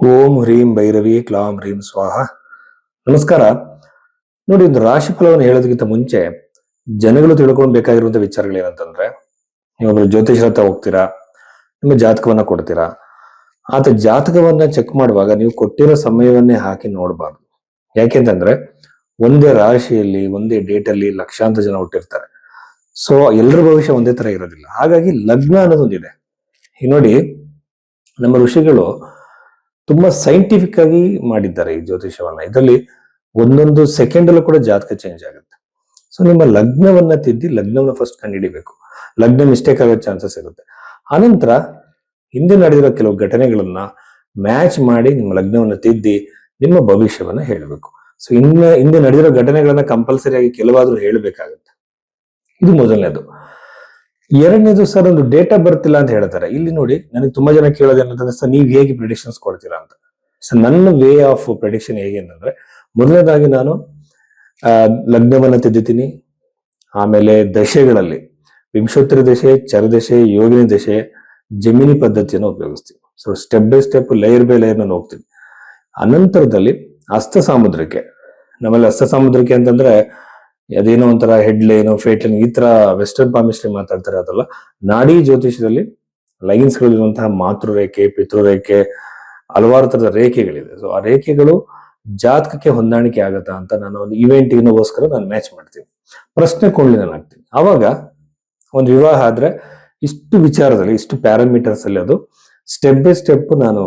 ಓಂ ಹ್ರೀಂ ಭೈರವಿ ಕ್ಲಾಂ ಹ್ರೀಂ ಸ್ವಾಹ. ನಮಸ್ಕಾರ. ನೋಡಿ, ಒಂದು ರಾಶಿ ಫಲವನ್ನು ಹೇಳೋದಕ್ಕಿಂತ ಮುಂಚೆ ಜನಗಳು ತಿಳ್ಕೊಳ್ಬೇಕಾಗಿರುವಂತ ವಿಚಾರಗಳೇನಂತಂದ್ರೆ, ನೀವೊಬ್ರು ಜ್ಯೋತಿಷರ ಹತ್ರ ಹೋಗ್ತೀರಾ, ನಿಮ್ಮ ಜಾತಕವನ್ನ ಕೊಡ್ತೀರಾ. ಆತ ಜಾತಕವನ್ನ ಚೆಕ್ ಮಾಡುವಾಗ ನೀವು ಕೊಟ್ಟಿರೋ ಸಮಯವನ್ನೇ ಹಾಕಿ ನೋಡಬಾರ್ದು. ಯಾಕೆಂತಂದ್ರೆ ಒಂದೇ ರಾಶಿಯಲ್ಲಿ ಒಂದೇ ಡೇಟ್ ಅಲ್ಲಿ ಲಕ್ಷಾಂತರ ಜನ ಹುಟ್ಟಿರ್ತಾರೆ. ಸೊ ಎಲ್ಲರ ಭವಿಷ್ಯ ಒಂದೇ ತರ ಇರೋದಿಲ್ಲ. ಹಾಗಾಗಿ ಲಗ್ನ ಅನ್ನೋದೊಂದಿದೆ. ಈಗ ನೋಡಿ, ನಮ್ಮ ಋಷಿಗಳು ತುಂಬಾ ಸೈಂಟಿಫಿಕ್ ಆಗಿ ಮಾಡಿದ್ದಾರೆ ಈ ಜ್ಯೋತಿಷವನ್ನ. ಇದರಲ್ಲಿ ಒಂದೊಂದು ಸೆಕೆಂಡ್ ಅಲ್ಲೂ ಕೂಡ ಜಾತಕ ಚೇಂಜ್ ಆಗುತ್ತೆ. ಸೊ ನಿಮ್ಮ ಲಗ್ನವನ್ನ ತಿದ್ದಿ ಲಗ್ನವನ್ನ ಫಸ್ಟ್ ಕಂಡುಹಿಡಿಬೇಕು. ಲಗ್ನ ಮಿಸ್ಟೇಕ್ ಆಗೋ ಚಾನ್ಸಸ್ ಇರುತ್ತೆ. ಆನಂತರ ಹಿಂದೆ ನಡೆದಿರೋ ಕೆಲವು ಘಟನೆಗಳನ್ನ ಮ್ಯಾಚ್ ಮಾಡಿ ನಿಮ್ಮ ಲಗ್ನವನ್ನ ತಿದ್ದಿ ನಿಮ್ಮ ಭವಿಷ್ಯವನ್ನ ಹೇಳಬೇಕು. ಸೊ ಹಿಂದೆ ನಡೆದಿರೋ ಘಟನೆಗಳನ್ನ ಕಂಪಲ್ಸರಿ ಆಗಿ ಕೆಲವಾದ್ರೂ ಹೇಳಬೇಕಾಗುತ್ತೆ. ಇದು ಮೊದಲನೇದು. ಎರಡನೇದು, ಸರ್ ಒಂದು ಡೇಟ್ ಆಫ್ ಬರ್ತ್ ಇಲ್ಲ ಅಂತ ಹೇಳ್ತಾರೆ. ಇಲ್ಲಿ ನೋಡಿ, ನನಗೆ ತುಂಬಾ ಜನ ಕೇಳೋದು ಏನಂತಂದ್ರೆ, ಸರ್ ನೀವು ಹೇಗೆ ಪ್ರಿಡಿಕ್ಷನ್ಸ್ ಕೊಡ್ತೀರಾ ಅಂತ. ಸೊ ನನ್ನ ವೇ ಆಫ್ ಪ್ರಿಡಿಕ್ಷನ್ ಹೇಗೆ ಅಂತಂದ್ರೆ, ಮೊದಲನೇದಾಗಿ ನಾನು ಲಗ್ನವನ್ನ ತಿದ್ದುತ್ತೀನಿ. ಆಮೇಲೆ ದಶೆಗಳಲ್ಲಿ ವಿಂಶೋತ್ತರ ದಶೆ, ಚರದಶೆ, ಯೋಗಿನಿ ದಶೆ, ಜಮಿನಿ ಪದ್ಧತಿಯನ್ನು ಉಪಯೋಗಿಸ್ತೀನಿ. So step by step, layer by layer ನಾನು ಹೋಗ್ತೀನಿ. ಅನಂತರದಲ್ಲಿ ಹಸ್ತ ಸಾಮುದ್ರಿಕೆ. ನಮ್ಮಲ್ಲಿ ಹಸ್ತ ಸಾಮುದ್ರಿಕೆ ಅಂತಂದ್ರೆ ಅದೇನೋ ಒಂಥರ ಹೆಡ್ ಲೈನ್, ಫೇಟ್ ಲೈನ್, ಈ ತರ ವೆಸ್ಟರ್ನ್ ಪಾಮಿಸ್ಟ್ರಿ ಮಾತಾಡ್ತಾರೆ. ಅದಲ್ಲ, ನಾಡಿ ಜ್ಯೋತಿಷದಲ್ಲಿ ಲೈನ್ಸ್ ಗಳಿರುವಂತಹ ಮಾತೃರೇಖೆ, ಪಿತೃರೇಖೆ, ಹಲವಾರು ತರದ ರೇಖೆಗಳಿದೆ. ಸೊ ಆ ರೇಖೆಗಳು ಜಾತಕಕ್ಕೆ ಹೊಂದಾಣಿಕೆ ಆಗತ್ತಾ ಅಂತ ನಾನು ಒಂದು ಇವೆಂಟ್ಗೋಸ್ಕರ ನಾನು ಮ್ಯಾಚ್ ಮಾಡ್ತೀನಿ. ಪ್ರಶ್ನೆ ಕೊಂಡ್ಲಿ ನಾನು ಹಾಕ್ತೀನಿ. ಅವಾಗ ಒಂದು ವಿವಾಹ ಆದ್ರೆ ಇಷ್ಟು ವಿಚಾರದಲ್ಲಿ, ಇಷ್ಟು ಪ್ಯಾರಾಮೀಟರ್ಸ್ ಅಲ್ಲಿ ಅದು ಸ್ಟೆಪ್ ಬೈ ಸ್ಟೆಪ್ ನಾನು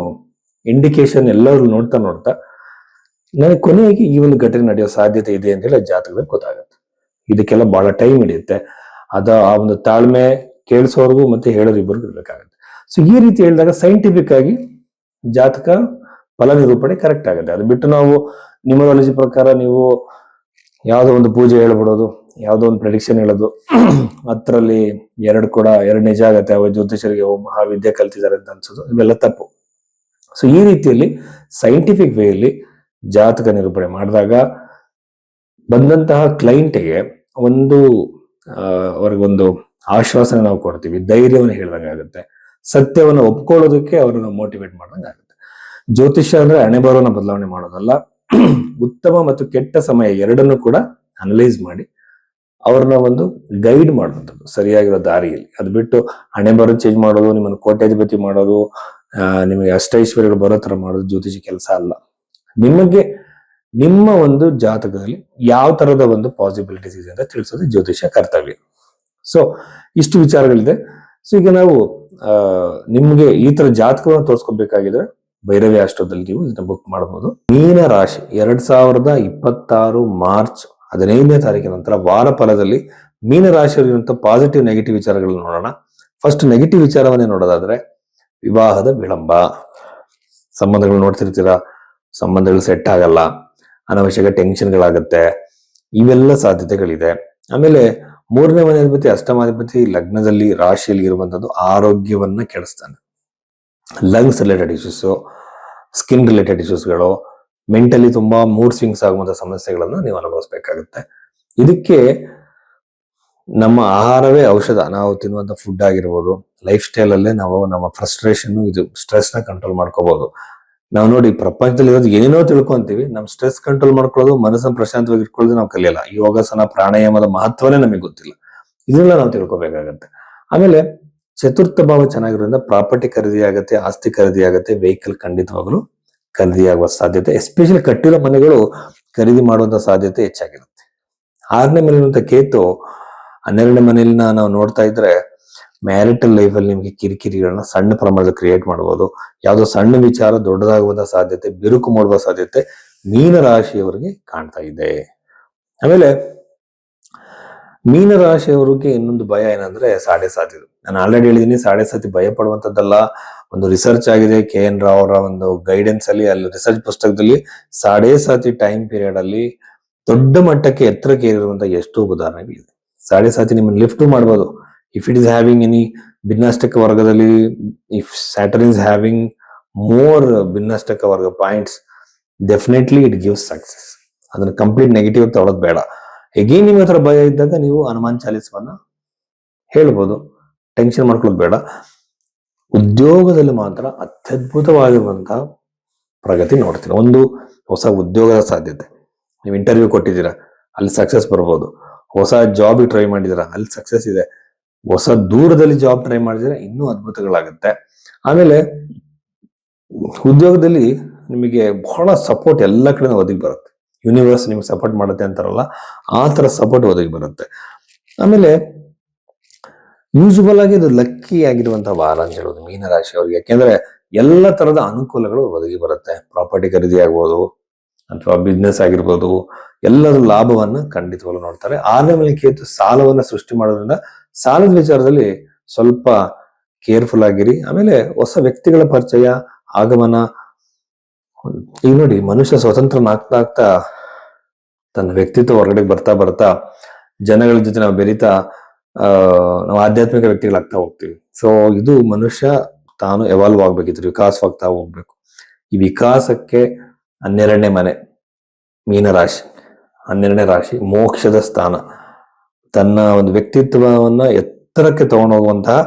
ಇಂಡಿಕೇಶನ್ ಎಲ್ಲರೂ ನೋಡ್ತಾ ನನಗೆ ಕೊನೆಯಾಗಿ ಈ ಒಂದು ಘಟನೆ ನಡೆಯೋ ಸಾಧ್ಯತೆ ಇದೆ ಅಂತ ಹೇಳಿ ಜಾತಕದಲ್ಲಿ ಗೊತ್ತಾಗುತ್ತೆ. ಇದಕ್ಕೆಲ್ಲ ಬಹಳ ಟೈಮ್ ಹಿಡಿಯುತ್ತೆ. ಆ ಒಂದು ತಾಳ್ಮೆ ಕೇಳಿಸೋರ್ಗು ಮತ್ತೆ ಹೇಳೋರು ಇಬ್ಬರಿಗೂ ಇರ್ಬೇಕಾಗುತ್ತೆ. ಸೊ ಈ ರೀತಿ ಹೇಳಿದಾಗ ಸೈಂಟಿಫಿಕ್ ಆಗಿ ಜಾತಕ ಫಲ ನಿರೂಪಣೆ ಕರೆಕ್ಟ್ ಆಗುತ್ತೆ. ಅದು ಬಿಟ್ಟು ನಾವು ನ್ಯೂಮರಾಲಜಿ ಪ್ರಕಾರ ನೀವು ಯಾವುದೋ ಒಂದು ಪೂಜೆ ಹೇಳ್ಬಿಡೋದು, ಯಾವುದೋ ಒಂದು ಪ್ರೆಡಿಕ್ಷನ್ ಹೇಳೋದು, ಅದರಲ್ಲಿ ಎರಡು ನಿಜ ಆಗತ್ತೆ, ಅವ ಜ್ಯೋತಿಷರಿಗೆ ಮಹಾವಿದ್ಯೆ ಕಲ್ತಿದ್ದಾರೆ ಅಂತ ಅನ್ಸೋದು, ಇವೆಲ್ಲ ತಪ್ಪು. ಸೊ ಈ ರೀತಿಯಲ್ಲಿ ಸೈಂಟಿಫಿಕ್ ವೇಯಲ್ಲಿ ಜಾತಕ ನಿರೂಪಣೆ ಮಾಡಿದಾಗ ಬಂದಂತಹ ಕ್ಲೈಂಟ್ಗೆ ಅವ್ರಿಗೊಂದು ಆಶ್ವಾಸನೆ ನಾವು ಕೊಡ್ತೀವಿ, ಧೈರ್ಯವನ್ನು ಹೇಳ್ದಂಗಾಗುತ್ತೆ, ಸತ್ಯವನ್ನು ಒಪ್ಕೊಳ್ಳೋದಕ್ಕೆ ಅವ್ರನ್ನ ಮೋಟಿವೇಟ್ ಮಾಡ್ದಂಗಾಗುತ್ತೆ. ಜ್ಯೋತಿಷ್ಯ ಅಂದ್ರೆ ಹಣೆ ಬರೋನ ಬದಲಾವಣೆ ಮಾಡೋದಲ್ಲ, ಉತ್ತಮ ಮತ್ತು ಕೆಟ್ಟ ಸಮಯ ಎರಡನ್ನು ಕೂಡ ಅನಲೈಸ್ ಮಾಡಿ ಅವ್ರನ್ನ ಒಂದು ಗೈಡ್ ಮಾಡುವಂಥದ್ದು ಸರಿಯಾಗಿರೋ ದಾರಿಯಲ್ಲಿ. ಅದು ಬಿಟ್ಟು ಹಣೆ ಬರೋ ಚೇಂಜ್ ಮಾಡೋದು, ನಿಮ್ಮನ್ನು ಕೋಟ್ಯಾಧಿಪತಿ ಮಾಡೋದು, ನಿಮಗೆ ಅಷ್ಟೈಶ್ವರ್ಯಗಳು ಬರೋ ತರ ಮಾಡೋದು ಜ್ಯೋತಿಷಿ ಕೆಲಸ ಅಲ್ಲ. ನಿಮಗೆ ನಿಮ್ಮ ಒಂದು ಜಾತಕದಲ್ಲಿ ಯಾವ ತರದ ಒಂದು ಪಾಸಿಬಿಲಿಟೀಸ್ ಇದೆ ಅಂತ ತಿಳಿಸೋದು ಜ್ಯೋತಿಷ ಕರ್ತವ್ಯ. ಸೊ ಇಷ್ಟು ವಿಚಾರಗಳಿದೆ. ಸೊ ಈಗ ನಾವು ನಿಮ್ಗೆ ಈ ತರ ಜಾತಕವನ್ನು ತೋರಿಸ್ಕೊಬೇಕಾಗಿದ್ರೆ ಭೈರವಿ ಅಷ್ಟೋದಲ್ಲಿ ನೀವು ಇದನ್ನ ಬುಕ್ ಮಾಡಬಹುದು. ಮೀನ ರಾಶಿ 2026 ಮಾರ್ಚ್ 15ನೇ ತಾರೀಕಿನ ನಂತರ ವಾರ ಫಲದಲ್ಲಿ ಮೀನ ರಾಶಿಯಲ್ಲಿರುವಂತಹ ಪಾಸಿಟಿವ್ ನೆಗೆಟಿವ್ ವಿಚಾರಗಳನ್ನ ನೋಡೋಣ. ಫಸ್ಟ್ ನೆಗೆಟಿವ್ ವಿಚಾರವನ್ನೇ ನೋಡೋದಾದ್ರೆ, ವಿವಾಹದ ವಿಳಂಬ. ಸಂಬಂಧಗಳು ನೋಡ್ತಿರ್ತೀರಾ, ಸಂಬಂಧಗಳು ಸೆಟ್ ಆಗಲ್ಲ, ಅನಾವಶ್ಯಕ ಟೆನ್ಷನ್ಗಳಾಗತ್ತೆ, ಇವೆಲ್ಲ ಸಾಧ್ಯತೆಗಳಿದೆ. ಆಮೇಲೆ 3ನೇ ಮನೆಯಾಧಿಪತಿ, ಅಷ್ಟಮಾಧಿಪತಿ ಲಗ್ನದಲ್ಲಿ ರಾಶಿಯಲ್ಲಿ ಇರುವಂತದ್ದು ಆರೋಗ್ಯವನ್ನ ಕೆಡಿಸ್ತಾನೆ. Lungs related issues, skin related ಇಶ್ಯೂಸ್ಗಳು, ಮೆಂಟಲಿ ತುಂಬಾ ಮೂಡ್ ಸ್ವಿಂಗ್ಸ್ ಆಗುವಂತಹ ಸಮಸ್ಯೆಗಳನ್ನ ನೀವು ಅನುಭವಿಸ್ಬೇಕಾಗುತ್ತೆ. ಇದಕ್ಕೆ ನಮ್ಮ ಆಹಾರವೇ ಔಷಧ. ನಾವು ತಿನ್ನುವಂತ ಫುಡ್ ಆಗಿರ್ಬೋದು, ಲೈಫ್ ಸ್ಟೈಲ್ ಅಲ್ಲೇ ನಾವು ನಮ್ಮ ಫ್ರಸ್ಟ್ರೇಷನ್, ಇದು ಸ್ಟ್ರೆಸ್ ನ ಕಂಟ್ರೋಲ್ ಮಾಡ್ಕೋಬಹುದು. ನಾವು ನೋಡಿ, ಪ್ರಪಂಚದಲ್ಲಿ ಇರೋದು ಏನೇನೋ ತಿಳ್ಕೊಂತೀವಿ, ನಮ್ ಸ್ಟ್ರೆಸ್ ಕಂಟ್ರೋಲ್ ಮಾಡ್ಕೊಳ್ಳೋದು, ಮನಸ್ಸನ್ನು ಪ್ರಶಾಂತವಾಗಿ ಇಟ್ಕೊಳ್ಳೋದು ನಾವು ಕಲಿಯಲ್ಲ. ಯೋಗಾಸನ, ಪ್ರಾಣಾಯಾಮದ ಮಹತ್ವನೇ ನಮಗೆ ಗೊತ್ತಿಲ್ಲ. ಇದನ್ನೆಲ್ಲ ನಾವು ತಿಳ್ಕೊಬೇಕಾಗತ್ತೆ. ಆಮೇಲೆ ಚತುರ್ಥ ಭಾವ ಚೆನ್ನಾಗಿರೋದ್ರಿಂದ ಪ್ರಾಪರ್ಟಿ ಖರೀದಿ ಆಗತ್ತೆ, ಆಸ್ತಿ ಖರೀದಿ ಆಗತ್ತೆ, ವೆಹಿಕಲ್ ಖಂಡಿತವಾಗ್ಲೂ ಖರೀದಿ ಆಗುವ ಸಾಧ್ಯತೆ, ಎಸ್ಪೆಷಲಿ ಕಟ್ಟಿರೋ ಮನೆಗಳು ಖರೀದಿ ಮಾಡುವಂತ ಸಾಧ್ಯತೆ ಹೆಚ್ಚಾಗಿರುತ್ತೆ. 6ನೇ ಮನೆಯಲ್ಲಿರುವಂತ ಕೇತು 12ನೇ ಮನೆಯಲ್ಲಿ ನಾವು ನೋಡ್ತಾ ಇದ್ರೆ ಮ್ಯಾರಿಟಲ್ ಲೈಫ್ ಅಲ್ಲಿ ನಿಮ್ಗೆ ಕಿರಿಕಿರಿಗಳನ್ನ ಸಣ್ಣ ಪ್ರಮಾಣದಲ್ಲಿ ಕ್ರಿಯೇಟ್ ಮಾಡಬಹುದು. ಯಾವುದೋ ಸಣ್ಣ ವಿಚಾರ ದೊಡ್ಡದಾಗುವಂತ ಸಾಧ್ಯತೆ, ಬಿರುಕು ಮಾಡುವ ಸಾಧ್ಯತೆ ಮೀನ ರಾಶಿಯವರಿಗೆ ಕಾಣ್ತಾ ಇದೆ. ಆಮೇಲೆ ಮೀನ ರಾಶಿಯವರಿಗೆ ಇನ್ನೊಂದು ಭಯ ಏನಂದ್ರೆ ಸಾಡೆ ಸಾತಿ. ನಾನು ಆಲ್ರೆಡಿ ಹೇಳಿದೀನಿ, ಸಾಡೆ ಸಾತಿ ಭಯ ಪಡುವಂತದ್ದಲ್ಲ. ಒಂದು ರಿಸರ್ಚ್ ಆಗಿದೆ, KN ರಾವ್ ಅವರ ಒಂದು ಗೈಡೆನ್ಸ್ ಅಲ್ಲಿ ರಿಸರ್ಚ್ ಪುಸ್ತಕದಲ್ಲಿ ಸಾಡೆ ಸಾತಿ ಟೈಮ್ ಪೀರಿಯಡ್ ಅಲ್ಲಿ ದೊಡ್ಡ ಮಟ್ಟಕ್ಕೆ ಎತ್ತರಕ್ಕೆ ಏರಿರುವಂತ ಎಷ್ಟೋ ಉದಾಹರಣೆಗಳಿದೆ. ಸಾಡೆ ಸಾತಿ ನಿಮ್ಮನ್ನು ಲಿಫ್ಟ್ ಮಾಡಬಹುದು. If it is having any ಭಿನ್ನಾಷ್ಟಕ ವರ್ಗದಲ್ಲಿ, if Saturn is having more ಭಿನ್ನಾಷ್ಟಕ ವರ್ಗ points, definitely it gives success. ಅದನ್ನ ಕಂಪ್ಲೀಟ್ ನೆಗೆಟಿವ್ ತಗೊಳ್ಳೋದು ಬೇಡ. ಎಗೇನ್ ನಿಮ್ಗೆ ಹತ್ರ ಭಯ ಇದ್ದಾಗ ನೀವು ಹನುಮಾನ್ ಚಾಲೀಸವನ್ನ ಹೇಳ್ಬೋದು, ಟೆನ್ಷನ್ ಮಾಡ್ಕೊಳ್ಳೋದು ಬೇಡ. ಉದ್ಯೋಗದಲ್ಲಿ ಮಾತ್ರ ಅತ್ಯದ್ಭುತವಾಗಿರುವಂತಹ ಪ್ರಗತಿ ನೋಡ್ತೀರಾ. ಒಂದು ಹೊಸ ಉದ್ಯೋಗದ ಸಾಧ್ಯತೆ, ನೀವು ಇಂಟರ್ವ್ಯೂ ಕೊಟ್ಟಿದ್ದೀರಾ, ಅಲ್ಲಿ ಸಕ್ಸಸ್ ಬರ್ಬೋದು. ಹೊಸ ಜಾಬ್ ಟ್ರೈ ಮಾಡಿದಿರಾ, ಅಲ್ಲಿ ಸಕ್ಸಸ್ ಇದೆ. ಹೊಸ ದೂರದಲ್ಲಿ ಜಾಬ್ ಟ್ರೈ ಮಾಡಿದ್ರೆ ಇನ್ನೂ ಅದ್ಭುತಗಳಾಗುತ್ತೆ. ಆಮೇಲೆ ಉದ್ಯೋಗದಲ್ಲಿ ನಿಮಗೆ ಬಹಳ ಸಪೋರ್ಟ್ ಎಲ್ಲ ಕಡೆ ಒದಗಿ ಬರುತ್ತೆ. ಯೂನಿವರ್ಸ್ ನಿಮ್ಗೆ ಸಪೋರ್ಟ್ ಮಾಡುತ್ತೆ ಅಂತಾರಲ್ಲ, ಆ ತರ ಸಪೋರ್ಟ್ ಒದಗಿ ಬರುತ್ತೆ. ಆಮೇಲೆ ಯೂಶುವಲ್ ಆಗಿ ಅದು ಲಕ್ಕಿ ಆಗಿರುವಂತಹ ವಾರ ಅಂತ ಹೇಳೋದು ಮೀನರಾಶಿಯವರಿಗೆ. ಯಾಕೆಂದ್ರೆ ಎಲ್ಲ ತರದ ಅನುಕೂಲಗಳು ಒದಗಿ ಬರುತ್ತೆ. ಪ್ರಾಪರ್ಟಿ ಖರೀದಿ ಆಗ್ಬೋದು, ಅಥವಾ ಬಿಸ್ನೆಸ್ ಆಗಿರ್ಬೋದು, ಎಲ್ಲರ ಲಾಭವನ್ನ ಖಂಡಿತವಾಗ್ಲೂ ನೋಡ್ತಾರೆ. 6ನೇ ಮನೆ ಕೇತು ಸಾಲವನ್ನ ಸೃಷ್ಟಿ ಮಾಡೋದ್ರಿಂದ ಸಾಲದ ವಿಚಾರದಲ್ಲಿ ಸ್ವಲ್ಪ ಕೇರ್ಫುಲ್ ಆಗಿರಿ. ಆಮೇಲೆ ಹೊಸ ವ್ಯಕ್ತಿಗಳ ಪರಿಚಯ, ಆಗಮನ. ಈಗ ನೋಡಿ, ಮನುಷ್ಯ ಸ್ವತಂತ್ರನಾಗ್ತಾ ತನ್ನ ವ್ಯಕ್ತಿತ್ವ ಹೊರಗಡೆ ಬರ್ತಾ ಬರ್ತಾ ಜನಗಳ ಜೊತೆ ನಾವು ಬೆರೀತಾ ನಾವು ಆಧ್ಯಾತ್ಮಿಕ ವ್ಯಕ್ತಿಗಳಾಗ್ತಾ ಹೋಗ್ತೀವಿ. ಸೊ ಇದು ಮನುಷ್ಯ ತಾನು ಎವಾಲ್ವ್ ಆಗ್ಬೇಕಿತ್ತು, ವಿಕಾಸವಾಗ್ತಾ ಹೋಗ್ಬೇಕು. ಈ ವಿಕಾಸಕ್ಕೆ 12ನೇ ಮನೆ ಮೀನರಾಶಿ, 12ನೇ ರಾಶಿ ಮೋಕ್ಷದ ಸ್ಥಾನ. ತನ್ನ ಒಂದು ವ್ಯಕ್ತಿತ್ವವನ್ನ ಎತ್ತರಕ್ಕೆ ತಗೊಂಡೋಗುವಂತಹ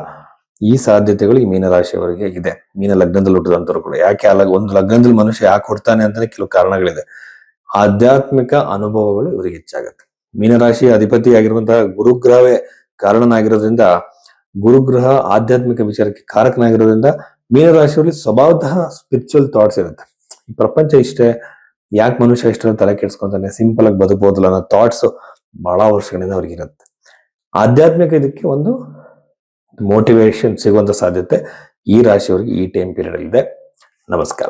ಈ ಸಾಧ್ಯತೆಗಳು ಈ ಮೀನರಾಶಿಯವರಿಗೆ ಇದೆ. ಮೀನ ಲಗ್ನದಲ್ಲಿ ಹುಟ್ಟಿದಂತವ್ರು ಕೂಡ. ಯಾಕೆ ಒಂದು ಲಗ್ನದಲ್ಲಿ ಮನುಷ್ಯ ಯಾಕೆ ಹುಡ್ತಾನೆ ಅಂತಾನೆ ಕೆಲವು ಕಾರಣಗಳಿದೆ. ಆಧ್ಯಾತ್ಮಿಕ ಅನುಭವಗಳು ಇವರಿಗೆ ಹೆಚ್ಚಾಗತ್ತೆ. ಮೀನರಾಶಿ ಅಧಿಪತಿ ಆಗಿರುವಂತಹ ಗುರುಗ್ರಹವೇ ಕಾರಣನಾಗಿರೋದ್ರಿಂದ, ಗುರುಗ್ರಹ ಆಧ್ಯಾತ್ಮಿಕ ವಿಚಾರಕ್ಕೆ ಕಾರಕನಾಗಿರೋದ್ರಿಂದ ಮೀನರಾಶಿಯಲ್ಲಿ ಸ್ವಭಾವತಃ ಸ್ಪಿರಿಚುವಲ್ ಥಾಟ್ಸ್ ಇರುತ್ತೆ. ಈ ಪ್ರಪಂಚ ಇಷ್ಟೇ, ಯಾಕೆ ಮನುಷ್ಯ ಇಷ್ಟನ್ನು ತಲೆ ಕೆಡ್ಸ್ಕೊಂತಾನೆ, ಸಿಂಪಲ್ ಆಗಿ ಬದುಕಬಹುದಲ್ಲ ಅನ್ನೋ ಥಾಟ್ಸ್ ಬಹಳ ವರ್ಷಗಳಿಂದ ಅವ್ರಿಗೆ ಇರುತ್ತೆ. ಆಧ್ಯಾತ್ಮಿಕ ಇದಕ್ಕೆ ಒಂದು ಮೋಟಿವೇಶನ್ ಸಿಗುವಂತ ಸಾಧ್ಯತೆ ಈ ರಾಶಿಯವರಿಗೆ ಈ ಟೈಮ್ ಪೀರಿಯಡ್ ಇದೆ. ನಮಸ್ಕಾರ.